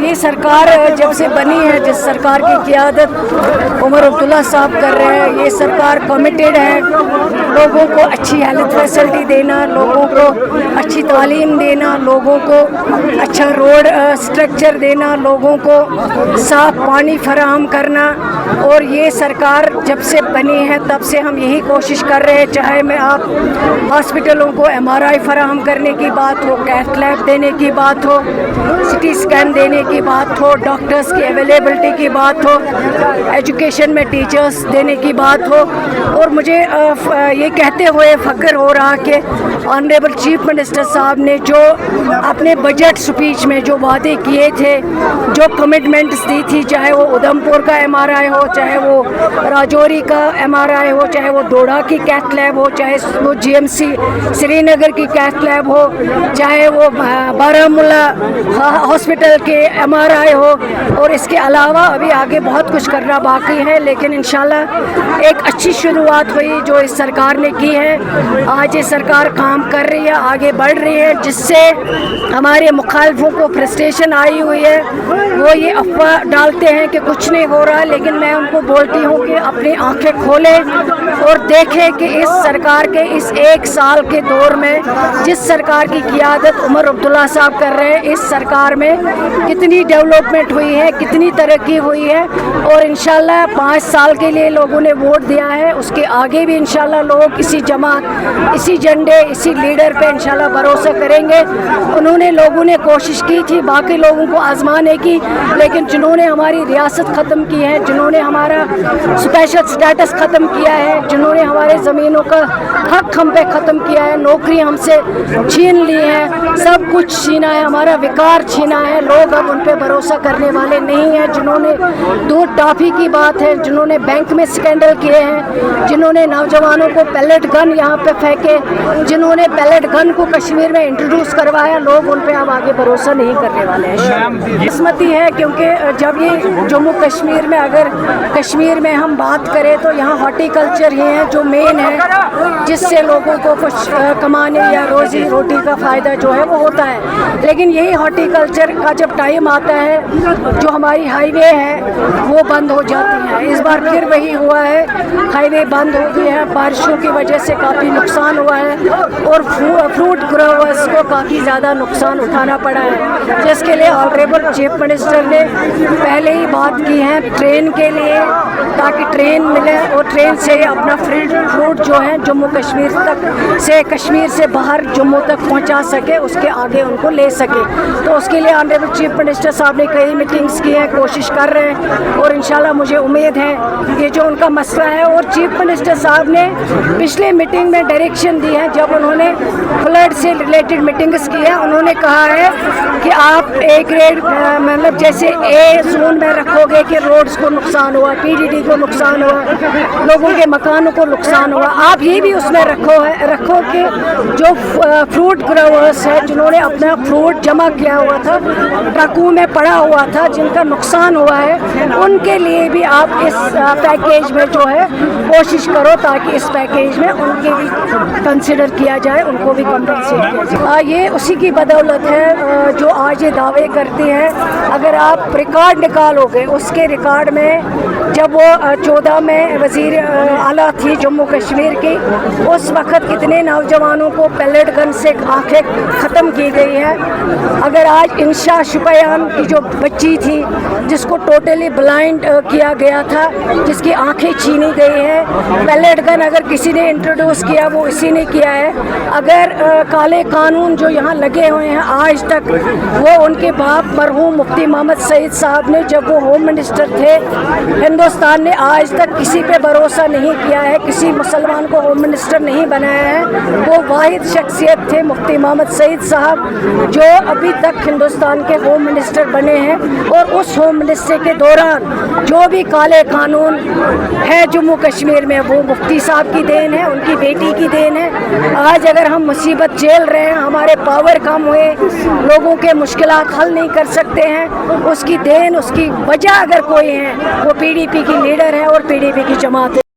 یہ سرکار جب سے بنی ہے، جس سرکار کی قیادت عمر عبداللہ صاحب کر رہے ہیں، یہ سرکار کمیٹیڈ ہے لوگوں کو اچھی ہیلتھ فیسلٹی دینا، لوگوں کو اچھی تعلیم دینا، لوگوں کو اچھا روڈ سٹرکچر دینا، لوگوں کو صاف پانی فراہم کرنا۔ اور یہ سرکار جب سے بنی ہے تب سے ہم یہی کوشش کر رہے ہیں، چاہے میں آپ ہاسپٹلوں کو MRI فراہم کرنے کی بات ہو، کیتھ لیب دینے کی بات ہو، CT اسکین دینے کی بات ہو، ڈاکٹرز کی اویلیبلٹی کی بات ہو، ایجوکیشن میں ٹیچرز دینے کی بات ہو۔ اور مجھے یہ کہتے ہوئے فخر ہو رہا کہ آنریبل چیف منسٹر صاحب نے جو اپنے بجٹ سپیچ میں جو وعدے کیے تھے، جو کمٹمنٹس دی تھی، چاہے وہ ادھمپور کا MRI ہو، چاہے وہ راجوری کا MRI ہو، چاہے وہ دوڑا کی کیتھ لیب ہو، چاہے وہ GMC سری نگر کی کیتھ لیب ہو، چاہے وہ بارہمولہ ہاسپٹل کے MRI ہو، اور اس کے علاوہ ابھی آگے بہت کچھ کرنا باقی ہے، لیکن انشاءاللہ ایک اچھی شروعات ہوئی جو اس سرکار نے کی ہے۔ آج یہ سرکار کام کر رہی ہے، آگے بڑھ رہی ہے، جس سے ہمارے مخالفوں کو فرسٹریشن آئی ہوئی ہے۔ وہ یہ افواہ ڈالتے ہیں کہ کچھ نہیں ہو رہا، لیکن میں ان کو بولتی ہوں کہ اپنی آنکھیں کھولیں اور دیکھیں کہ اس سرکار کے اس ایک سال کے دور میں جس سرکار کی قیادت عمر عبداللہ صاحب کر رہے ہیں، اس سرکار میں کتنی ڈیولپمنٹ ہوئی ہے، کتنی ترقی ہوئی ہے۔ اور انشاءاللہ 5 سال کے لیے لوگوں نے ووٹ دیا ہے، اس کے آگے بھی انشاءاللہ لوگ اسی جماعت، اسی جھنڈے، اسی لیڈر پہ انشاءاللہ بھروسہ کریں گے۔ لوگوں نے کوشش کی تھی باقی لوگوں کو آزمانے کی، لیکن جنہوں نے ہماری ریاست ختم کی ہے، جنہوں نے ہمارا اسپیشل سٹیٹس ختم کیا ہے، جنہوں نے ہمارے زمینوں کا حق ہم پہ ختم کیا ہے، نوکری ہم سے چھین لی ہے، سب کچھ چھینا ہے، ہمارا وقار چھینا ہے، لوگ اب ان پہ بھروسہ کرنے والے نہیں ہیں۔ جنہوں نے دودھ ٹافی کی بات ہے، جنہوں نے بینک میں اسکینڈل کیے ہیں، جنہوں نے نوجوانوں کو پیلٹ گن یہاں پہ پھینکے، جنہوں نے پیلٹ گن کو کشمیر میں انٹروڈیوس کروایا، لوگ ان پہ اب آگے بھروسہ نہیں کرنے والے ہیں۔ قسمتی ہے کیونکہ جب یہ جموں کشمیر میں، اگر کشمیر میں ہم بات کریں تو یہاں ہارٹی کلچر ہی ہے جو مین ہے، جس سے لوگوں کو کچھ کمانے یا روزی روٹی کا فائدہ جو ہے وہ ہوتا ہے۔ لیکن یہی ہارٹی کلچر کا جب ٹائم آتا ہے، جو ہماری ہائی وے ہے وہ بند ہو جاتی ہے۔ اس بار پھر وہی ہوا ہے، ہائی وے بند ہو گئی ہے، بارشوں کی وجہ سے کافی نقصان ہوا ہے، اور فروٹ گروورز کو کافی زیادہ نقصان اٹھانا پڑا ہے، جس کے لیے آنریبل چیف منسٹر نے پہلے ہی بات کی ہے ٹرین کے لیے، تاکہ ٹرین ملے اور ٹرین سے اپنا فروٹ جو ہے جموں کشمیر تک سے، کشمیر سے باہر جموں تک پہنچا سکے، اس کے آگے ان کو لے سکے۔ تو اس کے لیے آنریبل چیف منسٹر صاحب نے کئی میٹنگز کی ہیں، کوشش کر رہے ہیں، اور انشاءاللہ مجھے امید ہے کہ جو ان کا مسئلہ ہے، اور چیف منسٹر صاحب نے پچھلے میٹنگ میں ڈائریکشن دی ہے، جب انہوں نے فلڈ سے ریلیٹڈ میٹنگز کی ہیں، انہوں نے کہا ہے کہ آپ ایک گریڈ مطلب جیسے اے زون میں رکھو گے کہ روڈز کو نقصان ہوا، PDD کو نقصان ہوا، لوگوں کے مکانوں کو نقصان ہوا، آپ یہ بھی اس میں رکھو کہ جو فروٹ گروورز ہیں، جنہوں نے اپنا فروٹ جمع کیا ہوا تھا، ٹرکوں میں پڑا ہوا تھا، جن کا نقصان ہوا ہے، ان کے لیے بھی آپ اس پیکیج میں جو ہے کوشش کرو، تاکہ اس پیکیج میں ان کے بھی کنسیڈر کیا جائے، ان کو بھی کمپنسیٹ کیا جائے۔ یہ اسی کی بدولت ہے جو آج یہ دعوے کرتے ہیں۔ اگر آپ ریکارڈ نکالو گے، اس کے ریکارڈ میں جب وہ 14 میں وزیر اعلیٰ تھی جموں کشمیر کی، اس وقت کتنے نوجوانوں کو پیلٹ گن سے آنکھیں ختم کی گئی ہے۔ اگر آج انشا شپیان کی جو بچی تھی، جس کو ٹوٹلی بلائنڈ کیا گیا تھا، جس کی آنکھیں چھینی گئی ہیں، پیلٹ گن اگر کسی نے انٹروڈیوس کیا وہ اسی نے کیا ہے۔ اگر کالے قانون جو یہاں لگے ہوئے ہیں آج تک، وہ ان کے باپ مرحوم مفتی محمد سعید صاحب نے جب وہ ہوم منسٹر تھے، ہندوستان نے آج تک کسی پہ بھروسہ نہیں کیا ہے، کسی مسلمان کو ہوم منسٹر نہیں بنایا ہے۔ وہ واحد شخصیت تھے مفتی محمد سعید صاحب، جو ابھی تک ہندوستان کے ہوم منسٹر بنے ہیں، اور اس ہوم منسٹر کے دوران جو بھی کالے قانون ہے جموں کشمیر میں، وہ مفتی صاحب کی دین ہے، ان کی بیٹی کی دین ہے۔ آج اگر ہم مصیبت جھیل رہے ہیں، ہمارے پاور کم ہوئے، لوگوں کے مشکلات حل نہیں کر سکتے ہیں، اس کی دین، اس کی وجہ اگر کوئی ہے، وہ PDP کی لیڈر ہے اور PDP کی جماعت ہے۔